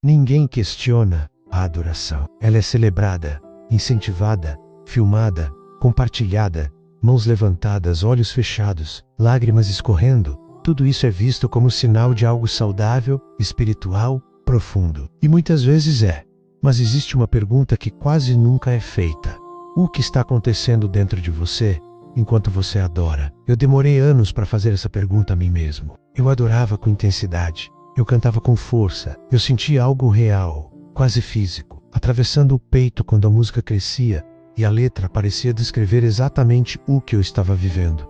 Ninguém questiona a adoração. Ela é celebrada, incentivada, filmada, compartilhada, mãos levantadas, olhos fechados, lágrimas escorrendo. Tudo isso é visto como sinal de algo saudável, espiritual, profundo. E muitas vezes é. Mas existe uma pergunta que quase nunca é feita. O que está acontecendo dentro de você enquanto você adora? Eu demorei anos para fazer essa pergunta a mim mesmo. Eu adorava com intensidade. Eu cantava com força. Eu sentia algo real, quase físico, atravessando o peito quando a música crescia e a letra parecia descrever exatamente o que eu estava vivendo.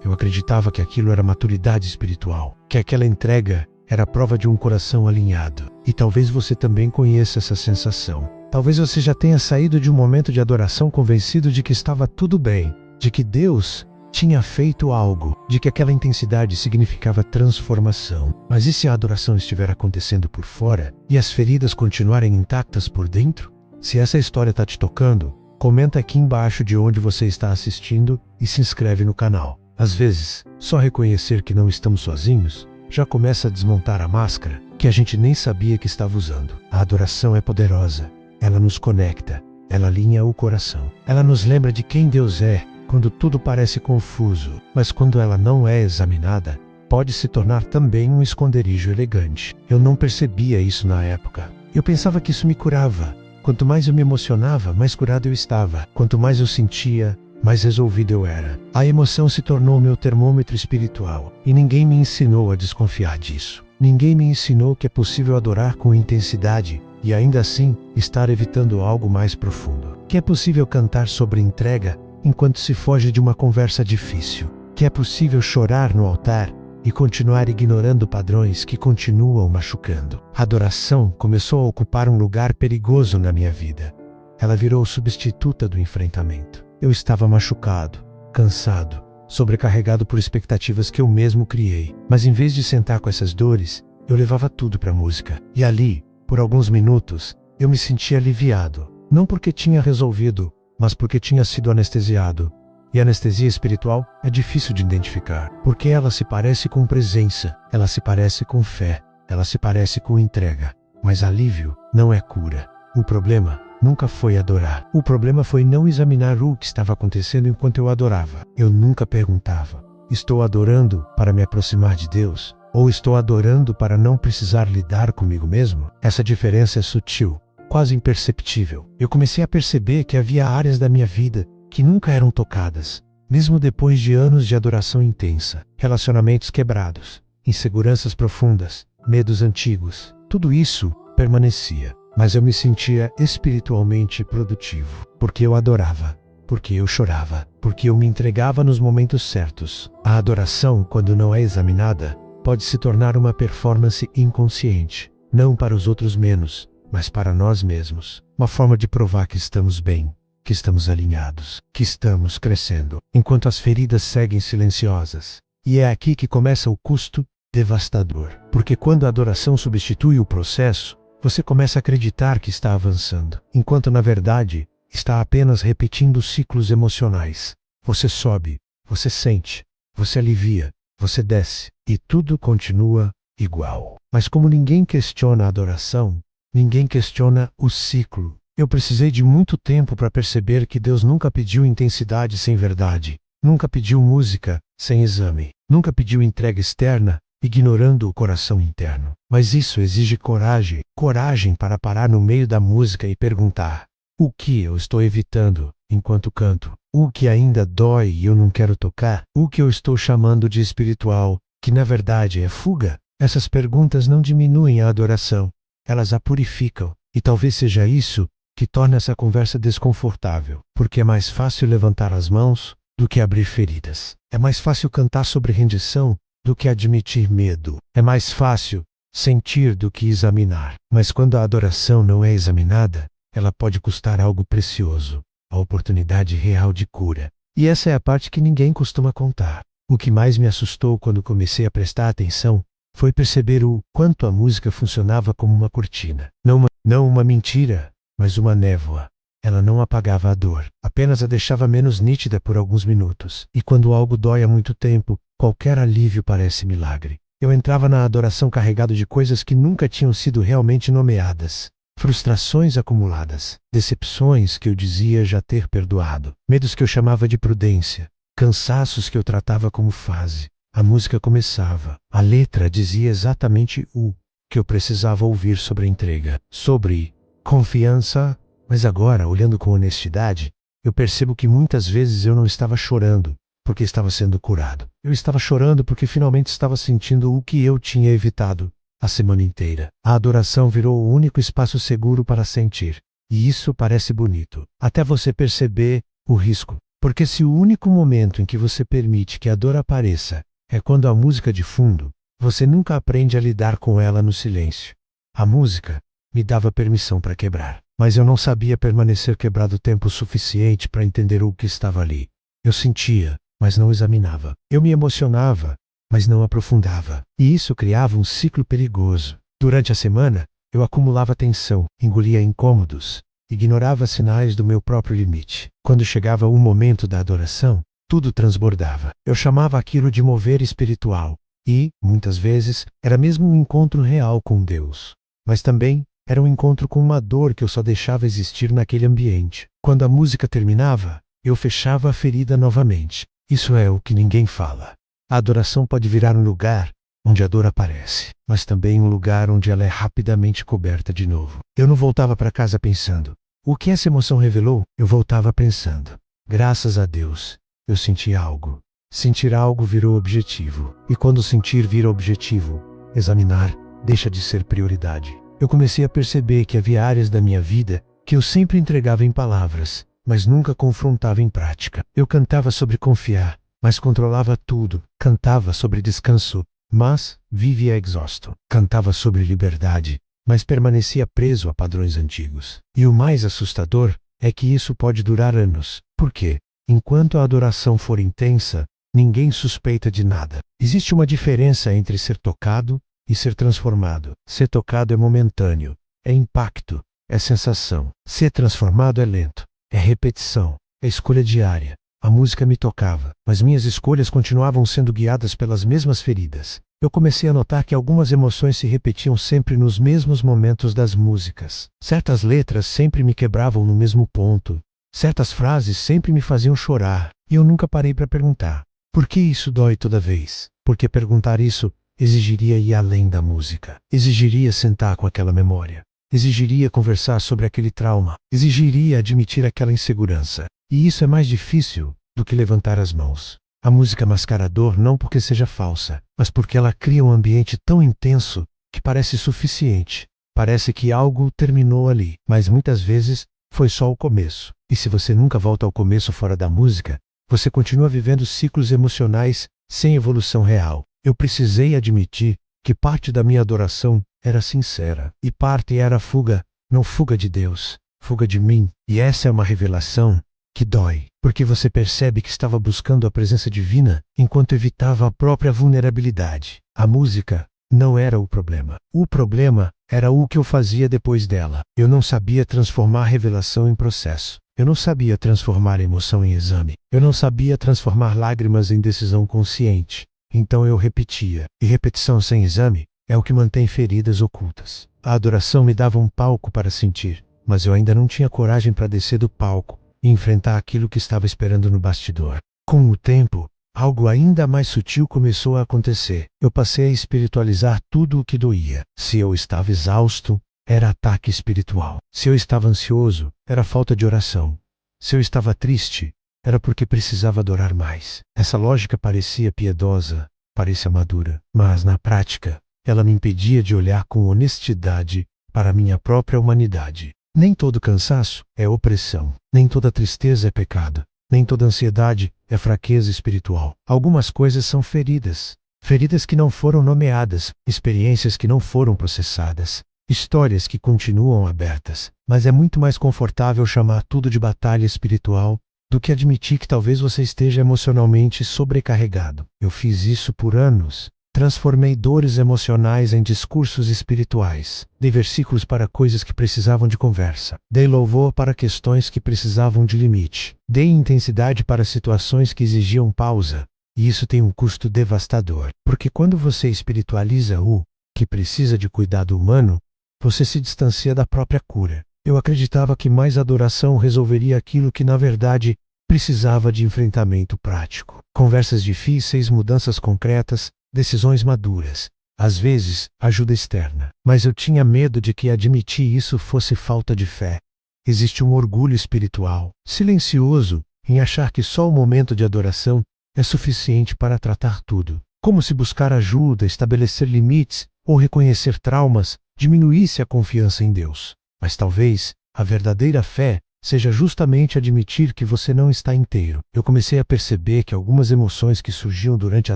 Eu acreditava que aquilo era maturidade espiritual, que aquela entrega era a prova de um coração alinhado. E talvez você também conheça essa sensação. Talvez você já tenha saído de um momento de adoração convencido de que estava tudo bem, de que Deus tinha feito algo, de que aquela intensidade significava transformação. Mas e se a adoração estiver acontecendo por fora e as feridas continuarem intactas por dentro? Se essa história está te tocando, comenta aqui embaixo de onde você está assistindo e se inscreve no canal. Às vezes, só reconhecer que não estamos sozinhos já começa a desmontar a máscara que a gente nem sabia que estava usando. A adoração é poderosa. Ela nos conecta. Ela alinha o coração. Ela nos lembra de quem Deus é quando tudo parece confuso. Mas quando ela não é examinada, pode se tornar também um esconderijo elegante. Eu não percebia isso na época. Eu pensava que isso me curava. Quanto mais eu me emocionava, mais curado eu estava. Quanto mais eu sentia, mais resolvido eu era. A emoção se tornou meu termômetro espiritual. E ninguém me ensinou a desconfiar disso. Ninguém me ensinou que é possível adorar com intensidade e ainda assim estar evitando algo mais profundo. Que é possível cantar sobre entrega enquanto se foge de uma conversa difícil. Que é possível chorar no altar e continuar ignorando padrões que continuam machucando. A adoração começou a ocupar um lugar perigoso na minha vida. Ela virou substituta do enfrentamento. Eu estava machucado, cansado, sobrecarregado por expectativas que eu mesmo criei. Mas em vez de sentar com essas dores, eu levava tudo para a música. E ali, por alguns minutos, eu me sentia aliviado. Não porque tinha resolvido, mas porque tinha sido anestesiado. E anestesia espiritual é difícil de identificar, porque ela se parece com presença, ela se parece com fé, ela se parece com entrega. Mas alívio não é cura. O problema nunca foi adorar. O problema foi não examinar o que estava acontecendo enquanto eu adorava. Eu nunca perguntava: estou adorando para me aproximar de Deus? Ou estou adorando para não precisar lidar comigo mesmo? Essa diferença é sutil, quase imperceptível. Eu comecei a perceber que havia áreas da minha vida que nunca eram tocadas, mesmo depois de anos de adoração intensa. Relacionamentos quebrados, inseguranças profundas, medos antigos. Tudo isso permanecia. Mas eu me sentia espiritualmente produtivo, porque eu adorava, porque eu chorava, porque eu me entregava nos momentos certos. A adoração, quando não é examinada, pode se tornar uma performance inconsciente, não para os outros menos, mas para nós mesmos. Uma forma de provar que estamos bem, que estamos alinhados, que estamos crescendo, enquanto as feridas seguem silenciosas. E é aqui que começa o custo devastador, porque quando a adoração substitui o processo, você começa a acreditar que está avançando, enquanto na verdade está apenas repetindo ciclos emocionais. Você sobe, você sente, você alivia, você desce, e tudo continua igual. Mas como ninguém questiona a adoração, ninguém questiona o ciclo. Eu precisei de muito tempo para perceber que Deus nunca pediu intensidade sem verdade, nunca pediu música sem exame, nunca pediu entrega externa ignorando o coração interno. Mas isso exige coragem, coragem para parar no meio da música e perguntar: o que eu estou evitando enquanto canto? O que ainda dói e eu não quero tocar? O que eu estou chamando de espiritual, que na verdade é fuga? Essas perguntas não diminuem a adoração, elas a purificam. E talvez seja isso que torna essa conversa desconfortável, porque é mais fácil levantar as mãos do que abrir feridas. É mais fácil cantar sobre rendição do que admitir medo. É mais fácil sentir do que examinar. Mas quando a adoração não é examinada, ela pode custar algo precioso, a oportunidade real de cura. E essa é a parte que ninguém costuma contar. O que mais me assustou quando comecei a prestar atenção foi perceber o quanto a música funcionava como uma cortina. Não uma mentira, mas uma névoa. Ela não apagava a dor, apenas a deixava menos nítida por alguns minutos. E quando algo dói há muito tempo, qualquer alívio parece milagre. Eu entrava na adoração carregado de coisas que nunca tinham sido realmente nomeadas. Frustrações acumuladas, decepções que eu dizia já ter perdoado, medos que eu chamava de prudência, cansaços que eu tratava como fase. A música começava. A letra dizia exatamente o que eu precisava ouvir sobre a entrega, sobre confiança. Mas agora, olhando com honestidade, eu percebo que muitas vezes eu não estava chorando porque estava sendo curado. Eu estava chorando porque finalmente estava sentindo o que eu tinha evitado a semana inteira. A adoração virou o único espaço seguro para sentir. E isso parece bonito, até você perceber o risco. Porque se o único momento em que você permite que a dor apareça é quando a música de fundo, você nunca aprende a lidar com ela no silêncio. A música me dava permissão para quebrar, mas eu não sabia permanecer quebrado tempo suficiente para entender o que estava ali. Eu sentia, mas não examinava. Eu me emocionava, mas não aprofundava. E isso criava um ciclo perigoso. Durante a semana, eu acumulava tensão, engolia incômodos, ignorava sinais do meu próprio limite. Quando chegava o momento da adoração, tudo transbordava. Eu chamava aquilo de mover espiritual. E, muitas vezes, era mesmo um encontro real com Deus. Mas também era um encontro com uma dor que eu só deixava existir naquele ambiente. Quando a música terminava, eu fechava a ferida novamente. Isso é o que ninguém fala. A adoração pode virar um lugar onde a dor aparece, mas também um lugar onde ela é rapidamente coberta de novo. Eu não voltava para casa pensando, o que essa emoção revelou? Eu voltava pensando, graças a Deus, eu senti algo. Sentir algo virou objetivo. E quando sentir vira objetivo, examinar deixa de ser prioridade. Eu comecei a perceber que havia áreas da minha vida que eu sempre entregava em palavras, mas nunca confrontava em prática. Eu cantava sobre confiar, mas controlava tudo. Cantava sobre descanso, mas vivia exausto. Cantava sobre liberdade, mas permanecia preso a padrões antigos. E o mais assustador é que isso pode durar anos. Por quê? Enquanto a adoração for intensa, ninguém suspeita de nada. Existe uma diferença entre ser tocado e ser transformado. Ser tocado é momentâneo, é impacto, é sensação. Ser transformado é lento, é repetição, é escolha diária. A música me tocava, mas minhas escolhas continuavam sendo guiadas pelas mesmas feridas. Eu comecei a notar que algumas emoções se repetiam sempre nos mesmos momentos das músicas. Certas letras sempre me quebravam no mesmo ponto. Certas frases sempre me faziam chorar. E eu nunca parei para perguntar, por que isso dói toda vez? Porque perguntar isso exigiria ir além da música. Exigiria sentar com aquela memória. Exigiria conversar sobre aquele trauma. Exigiria admitir aquela insegurança. E isso é mais difícil do que levantar as mãos. A música mascara a dor não porque seja falsa, mas porque ela cria um ambiente tão intenso que parece suficiente. Parece que algo terminou ali, mas muitas vezes foi só o começo. E se você nunca volta ao começo fora da música, você continua vivendo ciclos emocionais sem evolução real. Eu precisei admitir que parte da minha adoração era sincera e parte era fuga, não fuga de Deus, fuga de mim. E essa é uma revelação que dói, porque você percebe que estava buscando a presença divina enquanto evitava a própria vulnerabilidade. A música não era o problema. O problema era o que eu fazia depois dela. Eu não sabia transformar a revelação em processo. Eu não sabia transformar a emoção em exame. Eu não sabia transformar lágrimas em decisão consciente. Então eu repetia. E repetição sem exame é o que mantém feridas ocultas. A adoração me dava um palco para sentir, mas eu ainda não tinha coragem para descer do palco e enfrentar aquilo que estava esperando no bastidor. Com o tempo, algo ainda mais sutil começou a acontecer. Eu passei a espiritualizar tudo o que doía. Se eu estava exausto, era ataque espiritual. Se eu estava ansioso, era falta de oração. Se eu estava triste, era porque precisava adorar mais. Essa lógica parecia piedosa, parecia madura, mas na prática, ela me impedia de olhar com honestidade para a minha própria humanidade. Nem todo cansaço é opressão, nem toda tristeza é pecado, nem toda ansiedade é fraqueza espiritual. Algumas coisas são feridas, feridas que não foram nomeadas, experiências que não foram processadas, histórias que continuam abertas. Mas é muito mais confortável chamar tudo de batalha espiritual do que admitir que talvez você esteja emocionalmente sobrecarregado. Eu fiz isso por anos. Transformei dores emocionais em discursos espirituais. Dei versículos para coisas que precisavam de conversa. Dei louvor para questões que precisavam de limite. Dei intensidade para situações que exigiam pausa. E isso tem um custo devastador, porque quando você espiritualiza o que precisa de cuidado humano, você se distancia da própria cura. Eu acreditava que mais adoração resolveria aquilo que, na verdade, precisava de enfrentamento prático. Conversas difíceis, mudanças concretas, decisões maduras. Às vezes, ajuda externa. Mas eu tinha medo de que admitir isso fosse falta de fé. Existe um orgulho espiritual, silencioso, em achar que só o momento de adoração é suficiente para tratar tudo. Como se buscar ajuda, estabelecer limites ou reconhecer traumas diminuísse a confiança em Deus. Mas talvez a verdadeira fé seja justamente admitir que você não está inteiro. Eu comecei a perceber que algumas emoções que surgiam durante a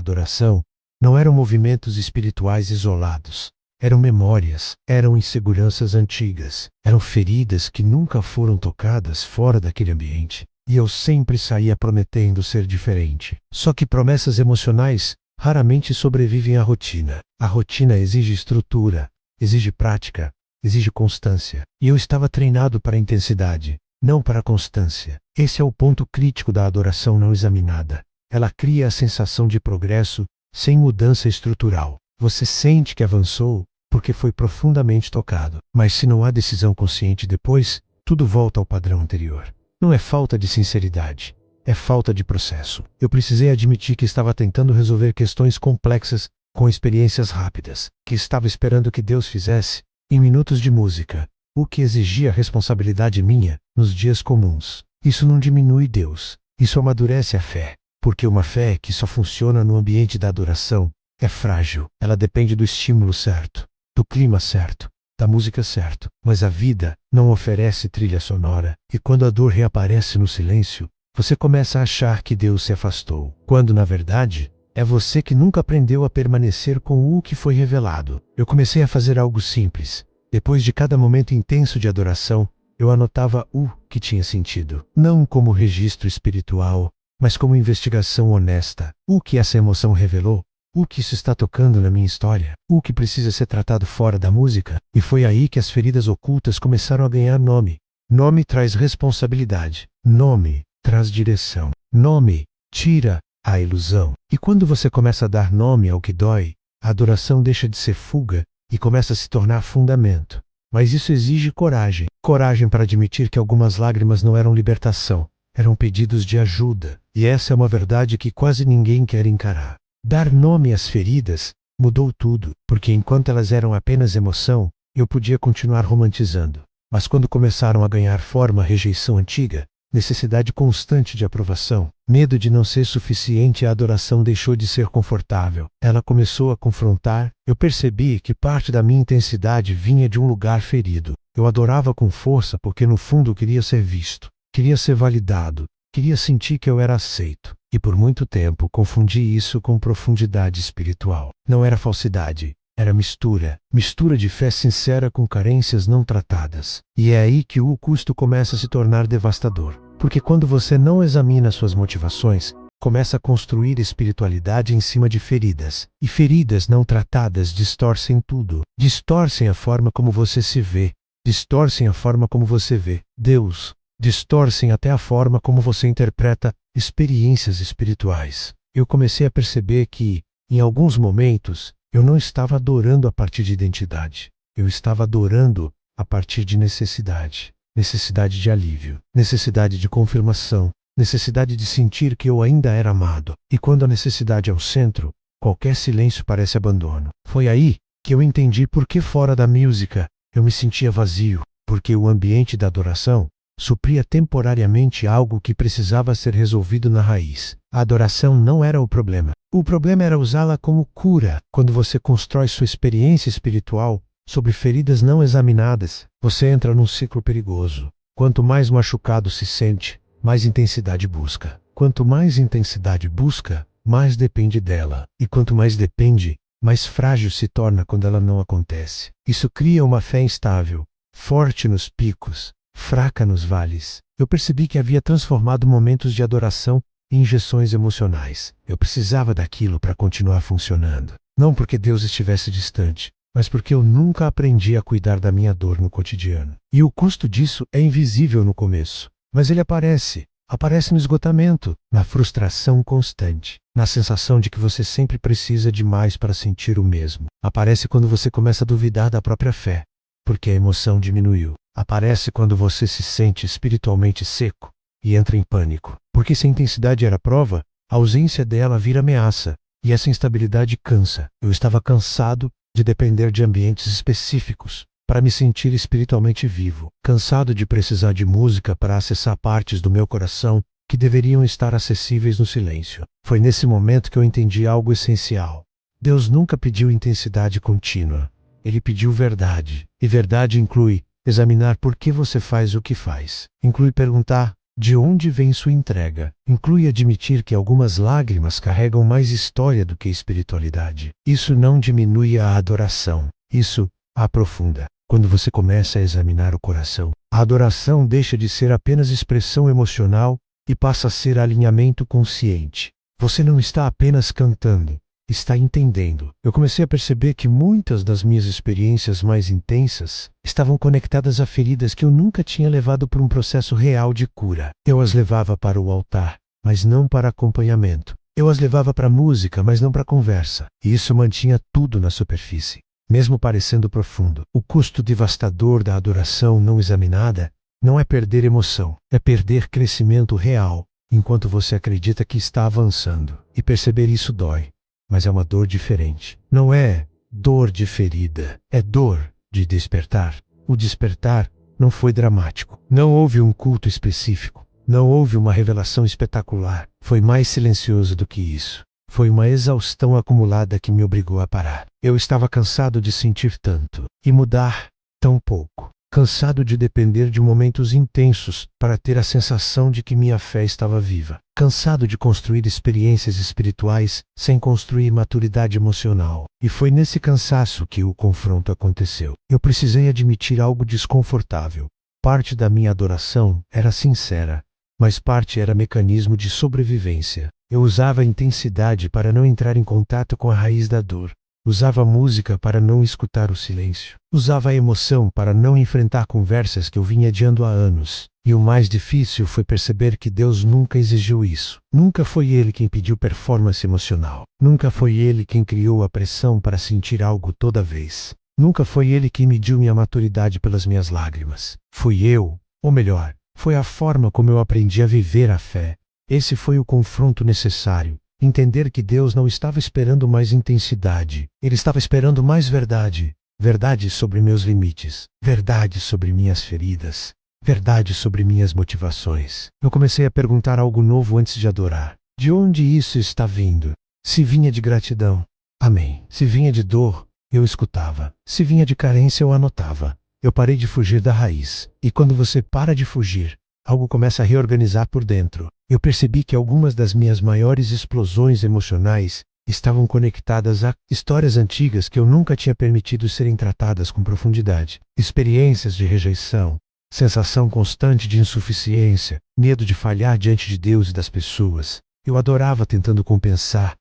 adoração não eram movimentos espirituais isolados. Eram memórias, eram inseguranças antigas, eram feridas que nunca foram tocadas fora daquele ambiente. E eu sempre saía prometendo ser diferente. Só que promessas emocionais raramente sobrevivem à rotina. A rotina exige estrutura, exige prática, exige constância. E eu estava treinado para a intensidade, não para a constância. Esse é o ponto crítico da adoração não examinada. Ela cria a sensação de progresso sem mudança estrutural. Você sente que avançou porque foi profundamente tocado. Mas se não há decisão consciente depois, tudo volta ao padrão anterior. Não é falta de sinceridade, é falta de processo. Eu precisei admitir que estava tentando resolver questões complexas com experiências rápidas, que estava esperando que Deus fizesse, em minutos de música, o que exigia responsabilidade minha nos dias comuns. Isso não diminui Deus, isso amadurece a fé, porque uma fé que só funciona no ambiente da adoração é frágil. Ela depende do estímulo certo, do clima certo, da música certa. Mas a vida não oferece trilha sonora, e quando a dor reaparece no silêncio, você começa a achar que Deus se afastou, quando na verdade é você que nunca aprendeu a permanecer com o que foi revelado. Eu comecei a fazer algo simples. Depois de cada momento intenso de adoração, eu anotava o que tinha sentido, não como registro espiritual, mas como investigação honesta. O que essa emoção revelou? O que isso está tocando na minha história? O que precisa ser tratado fora da música? E foi aí que as feridas ocultas começaram a ganhar nome. Nome traz responsabilidade. Nome traz direção. Nome tira a ilusão. E quando você começa a dar nome ao que dói, a adoração deixa de ser fuga e começa a se tornar fundamento. Mas isso exige coragem. Coragem para admitir que algumas lágrimas não eram libertação, eram pedidos de ajuda. E essa é uma verdade que quase ninguém quer encarar. Dar nome às feridas mudou tudo, porque enquanto elas eram apenas emoção, eu podia continuar romantizando. Mas quando começaram a ganhar forma a rejeição antiga, necessidade constante de aprovação, medo de não ser suficiente, a adoração deixou de ser confortável. Ela começou a confrontar. Eu percebi que parte da minha intensidade vinha de um lugar ferido. Eu adorava com força porque no fundo queria ser visto, queria ser validado, queria sentir que eu era aceito. E por muito tempo confundi isso com profundidade espiritual. Não era falsidade, era mistura. Mistura de fé sincera com carências não tratadas. E é aí que o custo começa a se tornar devastador. Porque quando você não examina suas motivações, começa a construir espiritualidade em cima de feridas. E feridas não tratadas distorcem tudo. Distorcem a forma como você se vê. Distorcem a forma como você vê Deus. Distorcem até a forma como você interpreta experiências espirituais. Eu comecei a perceber que, em alguns momentos, eu não estava adorando a partir de identidade. Eu estava adorando a partir de necessidade. Necessidade de alívio, necessidade de confirmação, necessidade de sentir que eu ainda era amado. E quando a necessidade é o centro, qualquer silêncio parece abandono. Foi aí que eu entendi por que fora da música eu me sentia vazio, porque o ambiente da adoração supria temporariamente algo que precisava ser resolvido na raiz. A adoração não era o problema. O problema era usá-la como cura. Quando você constrói sua experiência espiritual sobre feridas não examinadas, você entra num ciclo perigoso. Quanto mais machucado se sente, mais intensidade busca. Quanto mais intensidade busca, mais depende dela. E quanto mais depende, mais frágil se torna quando ela não acontece. Isso cria uma fé instável, forte nos picos, fraca nos vales. Eu percebi que havia transformado momentos de adoração em injeções emocionais. Eu precisava daquilo para continuar funcionando. Não porque Deus estivesse distante, mas porque eu nunca aprendi a cuidar da minha dor no cotidiano. E o custo disso é invisível no começo, mas ele aparece. Aparece no esgotamento, na frustração constante, na sensação de que você sempre precisa de mais para sentir o mesmo. Aparece quando você começa a duvidar da própria fé, porque a emoção diminuiu. Aparece quando você se sente espiritualmente seco e entra em pânico. Porque se a intensidade era prova, a ausência dela vira ameaça, e essa instabilidade cansa. Eu estava cansado de depender de ambientes específicos para me sentir espiritualmente vivo, cansado de precisar de música para acessar partes do meu coração que deveriam estar acessíveis no silêncio. Foi nesse momento que eu entendi algo essencial. Deus nunca pediu intensidade contínua. Ele pediu verdade. E verdade inclui examinar por que você faz o que faz. Inclui perguntar de onde vem sua entrega. Inclui admitir que algumas lágrimas carregam mais história do que espiritualidade. Isso não diminui a adoração. Isso a aprofunda. Quando você começa a examinar o coração, a adoração deixa de ser apenas expressão emocional e passa a ser alinhamento consciente. Você não está apenas cantando, está entendendo. Eu comecei a perceber que muitas das minhas experiências mais intensas estavam conectadas a feridas que eu nunca tinha levado por um processo real de cura. Eu as levava para o altar, mas não para acompanhamento. Eu as levava para música, mas não para conversa. E isso mantinha tudo na superfície. Mesmo parecendo profundo, o custo devastador da adoração não examinada não é perder emoção, é perder crescimento real, enquanto você acredita que está avançando. E perceber isso dói, mas é uma dor diferente. Não é dor de ferida, é dor de despertar. O despertar não foi dramático. Não houve um culto específico. Não houve uma revelação espetacular. Foi mais silencioso do que isso. Foi uma exaustão acumulada que me obrigou a parar. Eu estava cansado de sentir tanto e mudar tão pouco. Cansado de depender de momentos intensos para ter a sensação de que minha fé estava viva. Cansado de construir experiências espirituais sem construir maturidade emocional. E foi nesse cansaço que o confronto aconteceu. Eu precisei admitir algo desconfortável. Parte da minha adoração era sincera, mas parte era mecanismo de sobrevivência. Eu usava a intensidade para não entrar em contato com a raiz da dor. Usava a música para não escutar o silêncio. Usava a emoção para não enfrentar conversas que eu vinha adiando há anos. E o mais difícil foi perceber que Deus nunca exigiu isso. Nunca foi Ele quem pediu performance emocional. Nunca foi Ele quem criou a pressão para sentir algo toda vez. Nunca foi Ele quem mediu minha maturidade pelas minhas lágrimas. Fui eu, ou melhor, foi a forma como eu aprendi a viver a fé. Esse foi o confronto necessário. Entender que Deus não estava esperando mais intensidade. Ele estava esperando mais verdade. Verdade sobre meus limites. Verdade sobre minhas feridas. Verdade sobre minhas motivações. Eu comecei a perguntar algo novo antes de adorar. De onde isso está vindo? Se vinha de gratidão, amém. Se vinha de dor, eu escutava. Se vinha de carência, eu anotava. Eu parei de fugir da raiz. E quando você para de fugir, algo começa a reorganizar por dentro. Eu percebi que algumas das minhas maiores explosões emocionais estavam conectadas a histórias antigas que eu nunca tinha permitido serem tratadas com profundidade. Experiências de rejeição, sensação constante de insuficiência, medo de falhar diante de Deus e das pessoas. Eu adorava tentando compensar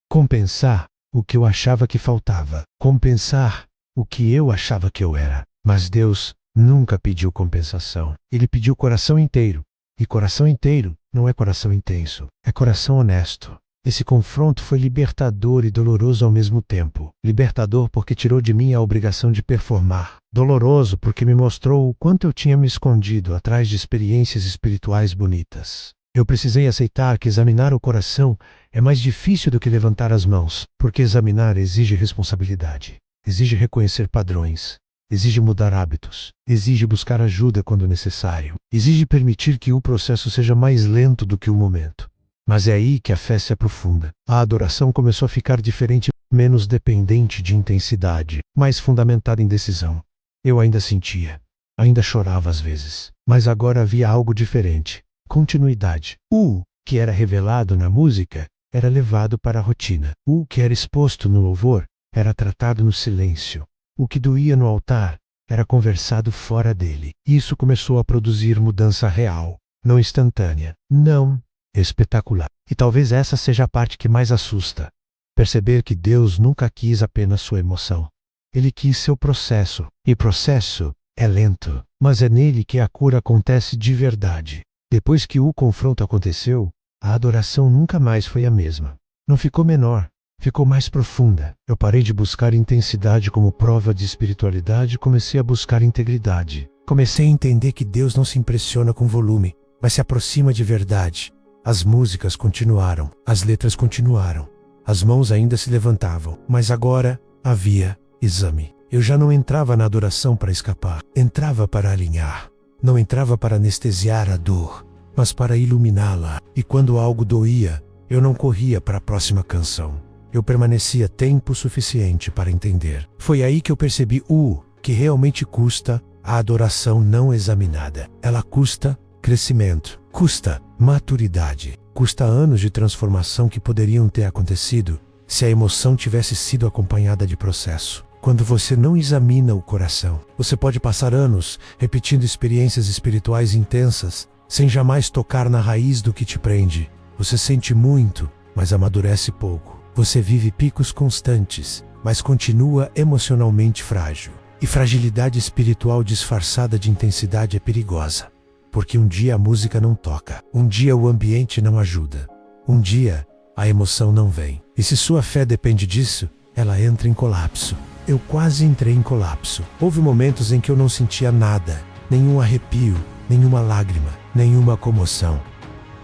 o que eu achava que faltava, compensar o que eu achava que eu era. Mas Deus nunca pediu compensação. Ele pediu coração inteiro. E coração inteiro não é coração intenso, é coração honesto. Esse confronto foi libertador e doloroso ao mesmo tempo. Libertador porque tirou de mim a obrigação de performar. Doloroso porque me mostrou o quanto eu tinha me escondido atrás de experiências espirituais bonitas. Eu precisei aceitar que examinar o coração é mais difícil do que levantar as mãos, porque examinar exige responsabilidade, exige reconhecer padrões. Exige mudar hábitos, exige buscar ajuda quando necessário, exige permitir que o processo seja mais lento do que o momento. Mas é aí que a fé se aprofunda. A adoração começou a ficar diferente, menos dependente de intensidade, mais fundamentada em decisão. Eu ainda sentia, ainda chorava às vezes, mas agora havia algo diferente. Continuidade. O que era revelado na música era levado para a rotina. O que era exposto no louvor era tratado no silêncio. O que doía no altar era conversado fora dele. Isso começou a produzir mudança real, não instantânea, não espetacular. E talvez essa seja a parte que mais assusta. Perceber que Deus nunca quis apenas sua emoção. Ele quis seu processo. E processo é lento, mas é nele que a cura acontece de verdade. Depois que o confronto aconteceu, a adoração nunca mais foi a mesma. Não ficou menor, ficou mais profunda. Eu parei de buscar intensidade como prova de espiritualidade e comecei a buscar integridade. Comecei a entender que Deus não se impressiona com volume, mas se aproxima de verdade. As músicas continuaram, as letras continuaram, as mãos ainda se levantavam, mas agora havia exame. Eu já não entrava na adoração para escapar, entrava para alinhar. Não entrava para anestesiar a dor, mas para iluminá-la. E quando algo doía, eu não corria para a próxima canção. Eu permanecia tempo suficiente para entender. Foi aí que eu percebi o que realmente custa a adoração não examinada. Ela custa crescimento, custa maturidade, custa anos de transformação que poderiam ter acontecido se a emoção tivesse sido acompanhada de processo. Quando você não examina o coração, você pode passar anos repetindo experiências espirituais intensas, sem jamais tocar na raiz do que te prende. Você sente muito, mas amadurece pouco. Você vive picos constantes, mas continua emocionalmente frágil. E fragilidade espiritual disfarçada de intensidade é perigosa. Porque um dia a música não toca, um dia o ambiente não ajuda, um dia a emoção não vem. E se sua fé depende disso, ela entra em colapso. Eu quase entrei em colapso. Houve momentos em que eu não sentia nada, nenhum arrepio, nenhuma lágrima, nenhuma comoção.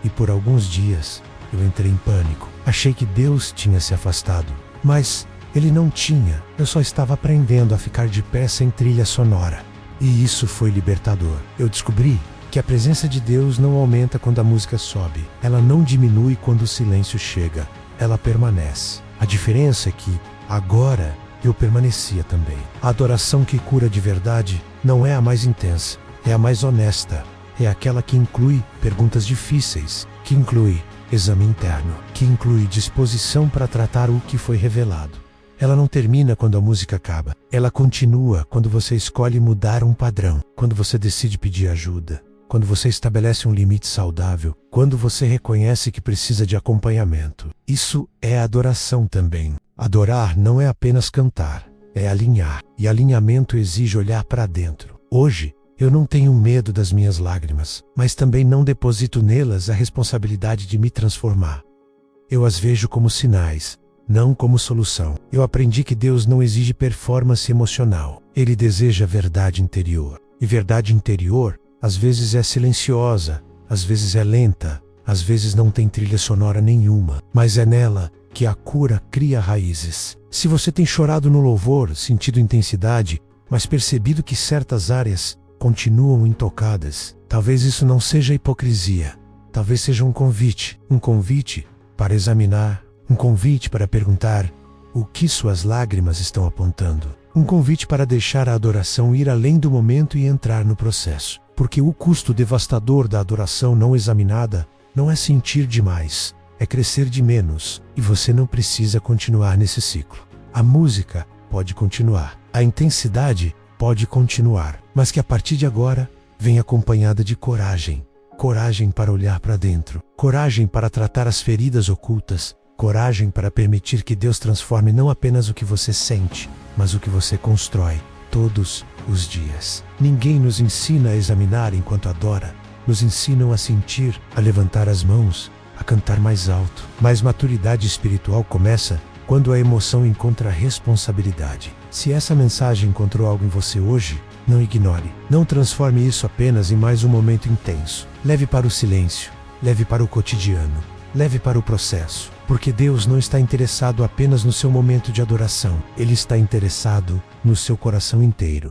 E por alguns dias, eu entrei em pânico. Achei que Deus tinha se afastado. Mas Ele não tinha. Eu só estava aprendendo a ficar de pé sem trilha sonora. E isso foi libertador. Eu descobri que a presença de Deus não aumenta quando a música sobe. Ela não diminui quando o silêncio chega. Ela permanece. A diferença é que, agora, eu permanecia também. A adoração que cura de verdade não é a mais intensa, é a mais honesta. É aquela que inclui perguntas difíceis, que inclui exame interno, que inclui disposição para tratar o que foi revelado. Ela não termina quando a música acaba. Ela continua quando você escolhe mudar um padrão, quando você decide pedir ajuda, quando você estabelece um limite saudável, quando você reconhece que precisa de acompanhamento. Isso é adoração também. Adorar não é apenas cantar, é alinhar. E alinhamento exige olhar para dentro. Hoje, eu não tenho medo das minhas lágrimas, mas também não deposito nelas a responsabilidade de me transformar. Eu as vejo como sinais, não como solução. Eu aprendi que Deus não exige performance emocional. Ele deseja verdade interior. E verdade interior, às vezes é silenciosa, às vezes é lenta, às vezes não tem trilha sonora nenhuma, mas é nela que a cura cria raízes. Se você tem chorado no louvor, sentido intensidade, mas percebido que certas áreas continuam intocadas, talvez isso não seja hipocrisia. Talvez seja um convite para examinar, um convite para perguntar o que suas lágrimas estão apontando. Um convite para deixar a adoração ir além do momento e entrar no processo. Porque o custo devastador da adoração não examinada não é sentir demais, é crescer de menos, e você não precisa continuar nesse ciclo. A música pode continuar, a intensidade pode continuar, mas que a partir de agora vem acompanhada de coragem. Coragem para olhar para dentro, coragem para tratar as feridas ocultas, coragem para permitir que Deus transforme não apenas o que você sente, mas o que você constrói todos os dias. Ninguém nos ensina a examinar enquanto adora, nos ensinam a sentir, a levantar as mãos, a cantar mais alto. Mas maturidade espiritual começa quando a emoção encontra responsabilidade. Se essa mensagem encontrou algo em você hoje, não ignore. Não transforme isso apenas em mais um momento intenso. Leve para o silêncio, leve para o cotidiano, leve para o processo. Porque Deus não está interessado apenas no seu momento de adoração. Ele está interessado no seu coração inteiro.